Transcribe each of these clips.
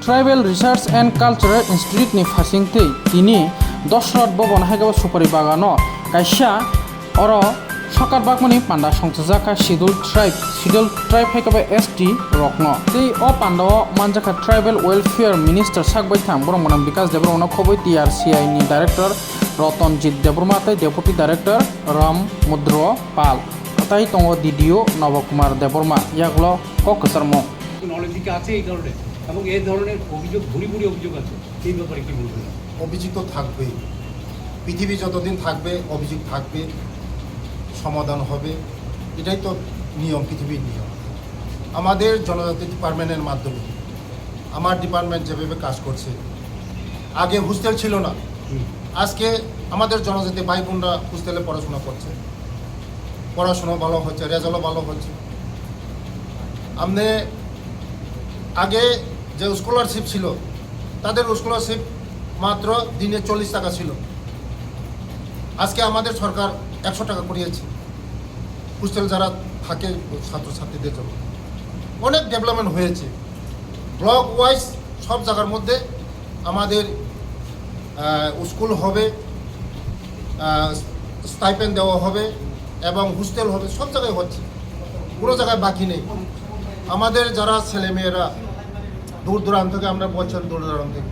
Tribal research and cultural institute नि फासिंगथै तिनि दशरथ भवन हाइगाबा सुपारी बागानो काइसा और सरकार बागमनि पांडा संसजाका शिड्यूल ट्राइब हाइगाबा एसटी रखनो तै ओ पांडा मानजाका ट्राइबल वेलफेयर मिनिस्टर साकबाय थां बरमना विकास देबरमना खबै टीआरसीआई नि डायरेक्टर रतनजीत देबरमा तै डेपुटी डायरेक्टर राम मुद्र पाल তাই তঙ্গ দিদিও নবকুমার দেববর্মা ইয়াগুলো ককসারমো নলেজ আছে এই ধরনের এবং এই ধরনের অভিযোগ ভুরি ভুরি অভিযোগ আছে এই ব্যাপারে কি বলবেন? অভিযোগ তো থাকবেই, পৃথিবী যতদিন থাকবে অভিযোগ থাকবে, সমাধান হবে, এটাই তো নিয়ম, পৃথিবীর নিয়ম। আমাদের জনজাতি ডিপার্টমেন্টের মাধ্যমে আমার ডিপার্টমেন্ট যেভাবে কাজ করছে, আগে হোস্টেল ছিল না, আজকে আমাদের জনজাতি ভাই বোনরা হোস্টেলে পড়াশোনা করছে, পড়াশোনা ভালো হচ্ছে, রেজাল্টও ভালো হচ্ছে। আপনি আগে যে স্কলারশিপ ছিল তাদের স্কলারশিপ মাত্র দিনে 40 টাকা ছিল, আজকে আমাদের সরকার 100 টাকা করিয়েছে হোস্টেল যারা থাকে ছাত্রছাত্রীদের জন্য। অনেক ডেভেলপমেন্ট হয়েছে ব্লক ওয়াইজ, সব জায়গার মধ্যে আমাদের স্কুল হবে, স্টাইপেন্ড দেওয়া হবে এবং হোস্টেল হবে, সব জায়গায় হচ্ছে, কোনো জায়গায় বাকি নেই। আমাদের যারা ছেলেমেয়েরা দূর দূরান্ত থেকে, আমরা বলছেন দূর দূরান্ত থেকে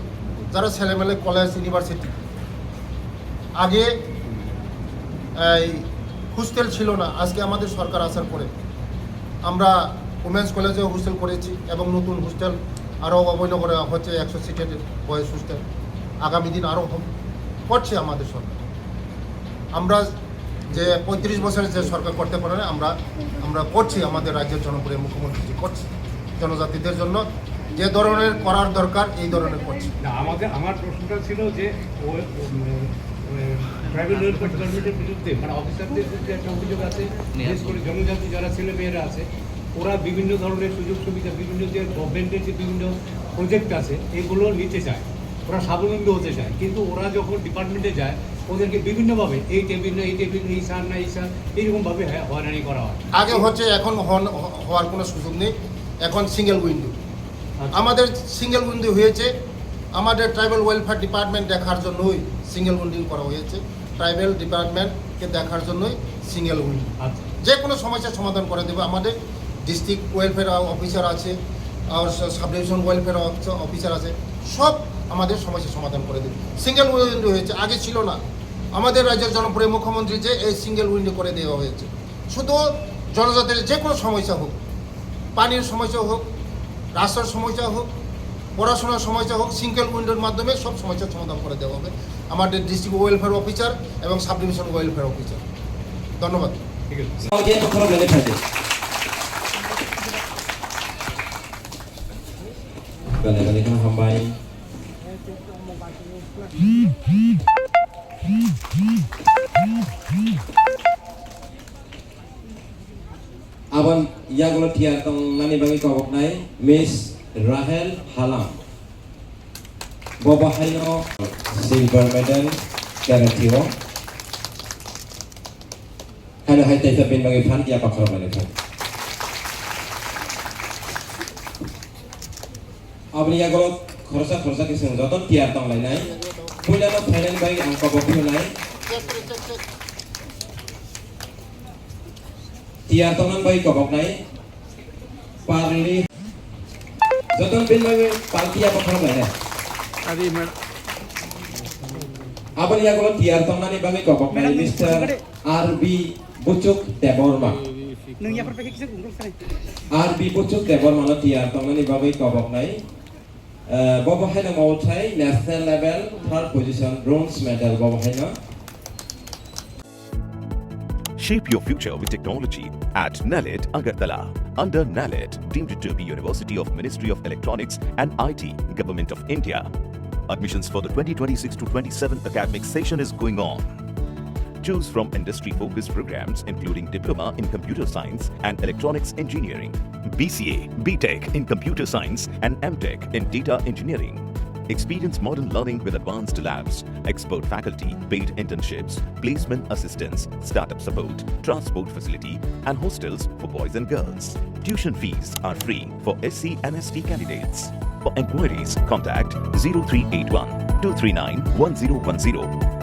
যারা ছেলেমেয়ে কলেজ ইউনিভার্সিটি, আগে এই হোস্টেল ছিল না, আজকে আমাদের সরকার আসার পরে আমরা উমেন্স কলেজেও হোস্টেল করেছি এবং নতুন হোস্টেল আরও অবৈনগরে হচ্ছে 100 সিটের বয়েজ হোস্টেল, আগামী দিন আরও করছে আমাদের সরকার। আমরা যে 35 বছরের যে সরকার করতে পারে না, আমরা করছি, আমাদের রাজ্যের জনপ্রিয় মুখ্যমন্ত্রী করছি, জনজাতিদের জন্য যে ধরনের করার দরকার এই ধরনের করছি। না, আমার প্রশ্নটা ছিল যে ট্রাইবাল ওয়েলফেয়ার ডিপার্টমেন্টের বিরুদ্ধে মানে অফিসারদের বিরুদ্ধে একটা অভিযোগ আছে, বিশেষ করে জনজাতি যারা ছেলে মেয়েরা আছে ওরা বিভিন্ন ধরনের সুযোগ সুবিধা, বিভিন্ন যে গভর্নমেন্টের যে বিভিন্ন প্রজেক্ট আছে এগুলো নিতে চায়, ওরা স্বাবলম্বী হতে চায়, কিন্তু ওরা যখন ডিপার্টমেন্টে যায় ওদেরকে বিভিন্নভাবে এই টেবিল না এই টেবিল, এই সার না এই সার, এইরকমভাবে হয়রানি করা হয়। আগে হচ্ছে, এখন হওয়ার কোনো সুযোগ নেই, এখন সিঙ্গেল উইন্ডো। আমাদের সিঙ্গেল উইন্ডো হয়েছে, আমাদের ট্রাইবাল ওয়েলফেয়ার ডিপার্টমেন্ট দেখার জন্যই সিঙ্গেল উইন্ডো করা হয়েছে, ট্রাইবাল ডিপার্টমেন্টকে দেখার জন্যই সিঙ্গেল উইন্ডো। যে কোনো সমস্যার সমাধান করে দেবে। আমাদের ডিস্ট্রিক্ট ওয়েলফেয়ার অফিসার আছে আর সাব ডিভিশন ওয়েলফেয়ার অফিসার আছে, সব আমাদের সমস্যার সমাধান করে দেবে। সিঙ্গেল উইন্ডো হয়েছে, আগে ছিল না। আমাদের রাজ্যের জনপ্রিয় মুখ্যমন্ত্রী যে এই সিঙ্গেল উইন্ডো করে দেওয়া হয়েছে, শুধু জনজাতির যে কোনো সমস্যা হোক, পানির সমস্যা হোক, রাস্তার সমস্যা হোক, পড়াশোনার সমস্যা হোক, সিঙ্গেল উইন্ডোর মাধ্যমে সব সমস্যার সমাধান করে দেওয়া হবে আমাদের ডিস্ট্রিক্ট ওয়েলফেয়ার অফিসার এবং সাব ডিভিশন ওয়েলফেয়ার অফিসার। ধন্যবাদ। ঠিক আছে। Balik-balik hambay. Aban yagulo tiar tong nani bagi kawak nai Miss Rahel Halam. Boba Hayo silver medal Karatio. Halo hai tay sabin bagi fan ya pakar balik. Abang yagulo khorsa kisah joton tiar tong lain nai. Punya lo final bagi angka bobi nai. Tiar tongan bagi kobok nai parli joton bin bagi parti apa kalau mana আদি apa dia kalau tiar tongan ni bagi kobok nai Mr. RB Bucuk Deborma RB Bucuk Deborma lo tiar tongan ni bagi kobok nai bobo hai na mau thai national level third position bronze medal bobo hai na. Shape your future with technology at NALED Agartala. Under NALED, deemed to be University of Ministry of Electronics and IT, Government of India. Admissions for the 2026 to 27 academic session is going on. Choose from industry-focused programs including Diploma in Computer Science and Electronics Engineering, BCA, BTech in Computer Science and MTech in Data Engineering. Experience modern learning with advanced labs, expert faculty, paid internships, placement assistance, startup support, transport facility, and hostels for boys and girls. Tuition fees are free for SC and ST candidates. For enquiries, contact 0381 239 1010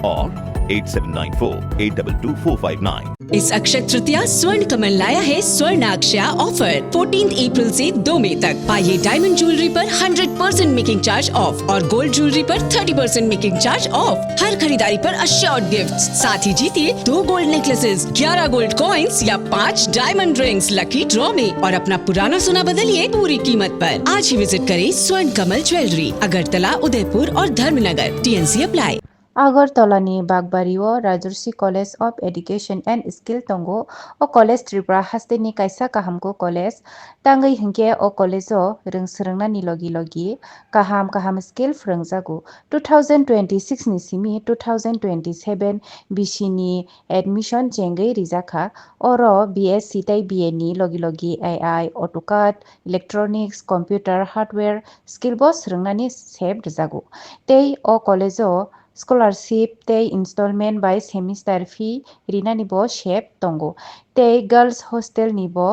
or 8794 822 459. इस अक्षय तृतीया स्वर्ण कमल लाया है स्वर्णाक्षया offer 14 अप्रैल से 2 मई तक। पाइए diamond jewellery पर 100% making charge of और gold jewellery पर 30% मेकिंग चार्ज ऑफ। हर खरीदारी पर अश्योर्ड गिफ्ट, साथ ही जीतिए 2 गोल्ड नेकलेसेस, 11 गोल्ड कॉइन्स या 5 डायमंड रिंग्स लकी ड्रॉ में और अपना पुराना सोना बदलिए पूरी कीमत पर। आज ही विजिट करें स्वर्ण कमल ज्वेलरी, अगरतला, उदयपुर और Dharmanagar. TNC apply. Agartalani Bagbario Rajarsi College of Education and Skill Tongo o College Tripura Hasteni Kaisa Kahamko College Tangai Hinke o College o Rungsrangna Nilogi Kaham Skill Frangzago 2026 Nisimi 2027 Bishini Admission Jengai Rizaka Oro BSc Tai BNI Logi AI AutoCAD Electronics Computer Hardware Skill Boss Rangnani Seb Rizago Tei o College o Scholarship tei installment by semester fee rina nibo shep tongo tei girls hostel nibo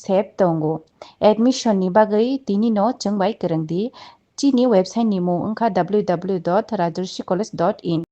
shep tongo admission ni bagai tini no chungbai kerengdi chini website ni mo ungkha www.rajarsicollege.in